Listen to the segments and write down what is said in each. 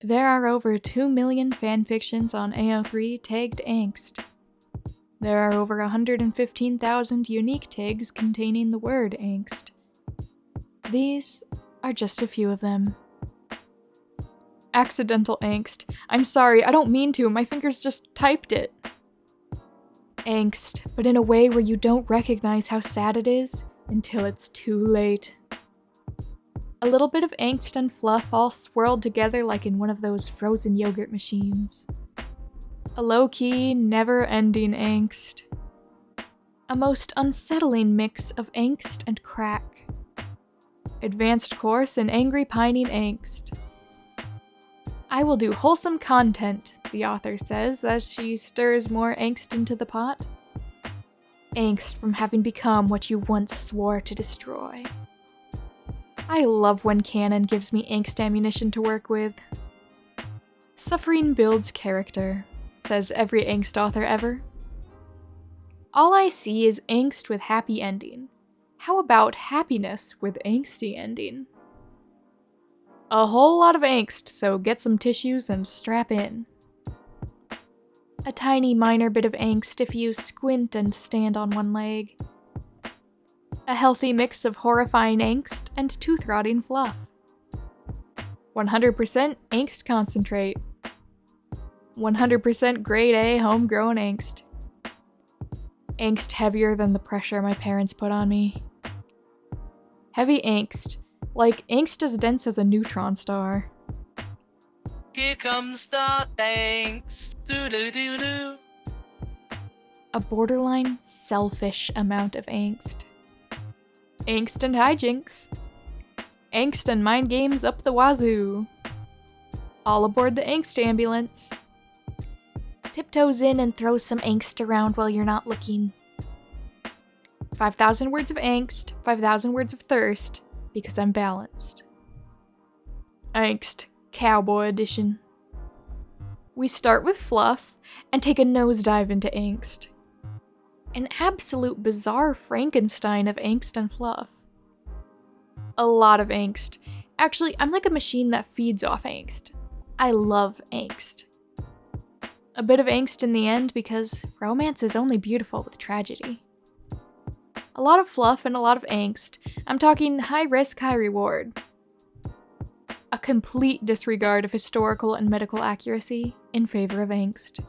There are over 2 million fanfictions on AO3 tagged Angst. There are over 115,000 unique tags containing the word angst. These are just a few of them. Accidental angst. I'm sorry, I don't mean to, my fingers just typed it. Angst, but in a way where you don't recognize how sad it is until it's too late. A little bit of angst and fluff all swirled together like in one of those frozen yogurt machines. A low-key, never-ending angst. A most unsettling mix of angst and crack. Advanced course in angry pining angst. I will do wholesome content, the author says as she stirs more angst into the pot. Angst from having become what you once swore to destroy. I love when canon gives me angst ammunition to work with. Suffering builds character, says every angst author ever. All I see is angst with happy ending. How about happiness with angsty ending? A whole lot of angst, so get some tissues and strap in. A tiny minor bit of angst if you squint and stand on one leg. A healthy mix of horrifying angst and tooth-rotting fluff. 100% angst concentrate. 100% grade A homegrown angst. Angst heavier than the pressure my parents put on me. Heavy angst, like angst as dense as a neutron star. Here comes the angst. Doo-doo-doo-doo. A borderline selfish amount of angst. Angst and hijinks. Angst and mind games up the wazoo. All aboard the angst ambulance. Tiptoes in and throws some angst around while you're not looking. 5,000 words of angst, 5,000 words of thirst, because I'm balanced. Angst, Cowboy Edition. We start with fluff and take a nosedive into angst. An absolute bizarre Frankenstein of angst and fluff. A lot of angst. Actually, I'm like a machine that feeds off angst. I love angst. A bit of angst in the end because romance is only beautiful with tragedy. A lot of fluff and a lot of angst. I'm talking high risk, high reward. A complete disregard of historical and medical accuracy in favor of angst.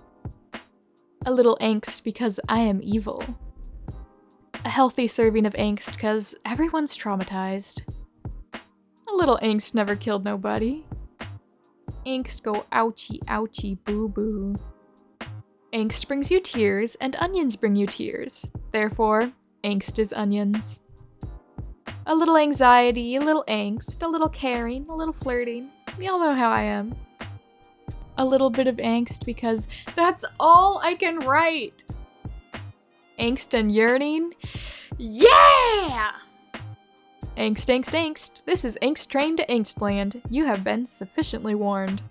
A little angst because I am evil. A healthy serving of angst because everyone's traumatized. A little angst never killed nobody. Angst go ouchie ouchie boo boo. Angst brings you tears and onions bring you tears. Therefore, angst is onions. A little anxiety, a little angst, a little caring, a little flirting. Y'all know how I am. A little bit of angst because that's all I can write. Angst and yearning? Yeah! Angst, angst, angst. This is Angst Train to Angstland. You have been sufficiently warned.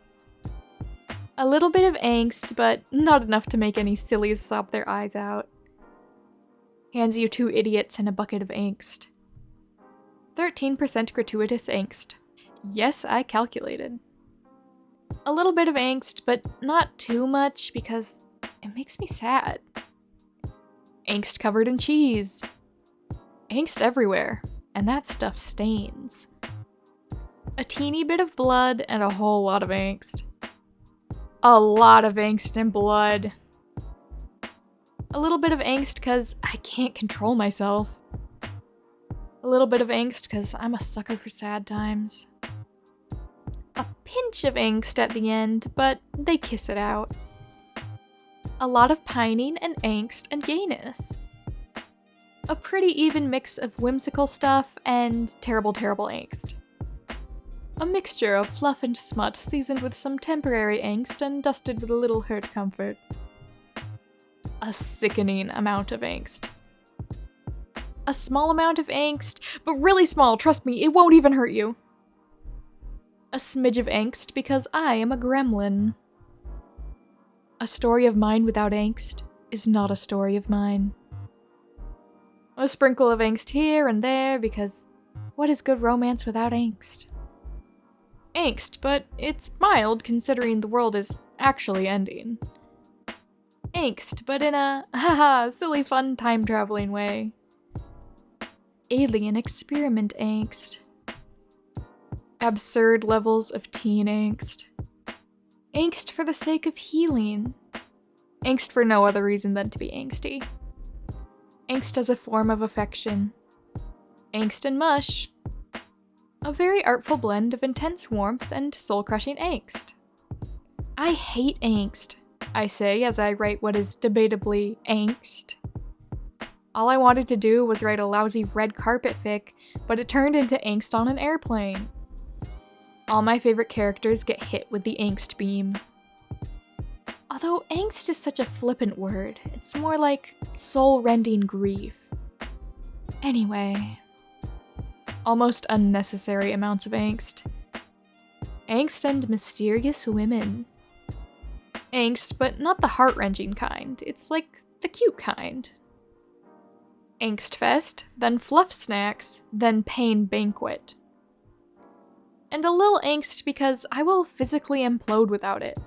A little bit of angst, but not enough to make any sillies sob their eyes out. Hands you 2 idiots and a bucket of angst. 13% gratuitous angst. Yes, I calculated. A little bit of angst, but not too much because it makes me sad. Angst covered in cheese. Angst everywhere, and that stuff stains. A teeny bit of blood and a whole lot of angst. A lot of angst and blood. A little bit of angst because I can't control myself. A little bit of angst because I'm a sucker for sad times. A pinch of angst at the end, but they kiss it out. A lot of pining and angst and gayness. A pretty even mix of whimsical stuff and terrible, terrible angst. A mixture of fluff and smut seasoned with some temporary angst and dusted with a little hurt comfort. A sickening amount of angst. A small amount of angst, but really small, trust me, it won't even hurt you. A smidge of angst because I am a gremlin. A story of mine without angst is not a story of mine. A sprinkle of angst here and there because what is good romance without angst? Angst, but it's mild considering the world is actually ending. Angst, but in a haha silly fun time traveling way. Alien experiment angst. Absurd levels of teen angst. Angst for the sake of healing. Angst for no other reason than to be angsty. Angst as a form of affection. Angst and mush. A very artful blend of intense warmth and soul-crushing angst. I hate angst, I say as I write what is debatably angst. All I wanted to do was write a lousy red carpet fic, but it turned into angst on an airplane. All my favorite characters get hit with the angst beam. Although angst is such a flippant word, it's more like soul-rending grief. Anyway, almost unnecessary amounts of angst. Angst and mysterious women. Angst, but not the heart-wrenching kind. It's like the cute kind. Angst fest, then fluff snacks, then pain banquet. And a little angst because I will physically implode without it.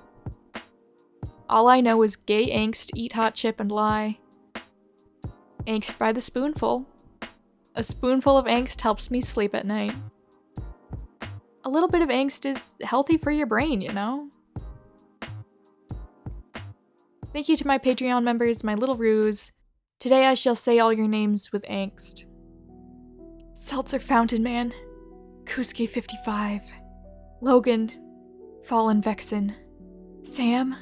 All I know is gay angst, eat hot chip and lie. Angst by the spoonful. A spoonful of angst helps me sleep at night. A little bit of angst is healthy for your brain, you know? Thank you to my Patreon members, my little ruse. Today I shall say all your names with angst. Seltzer Fountain Man, Kusuke 55, Logan, Fallen Vexen, Sam,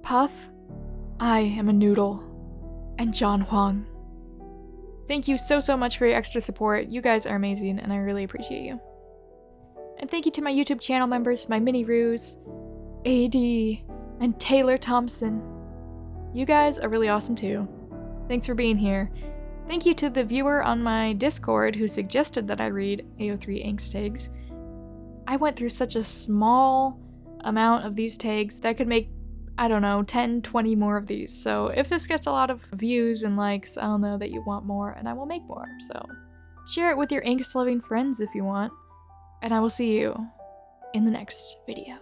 Puff, I am a noodle, and John Huang. Thank you so much for your extra support. You guys are amazing and I really appreciate you. And thank you to my YouTube channel members, my mini ruse, AD, and Taylor Thompson. You guys are really awesome too. Thanks for being here. Thank you to the viewer on my Discord who suggested that I read AO3 Angst tags. I went through such a small amount of these tags that I could make, I don't know, 10, 20 more of these. So if this gets a lot of views and likes, I'll know that you want more and I will make more. So share it with your angst-loving friends if you want. And I will see you in the next video.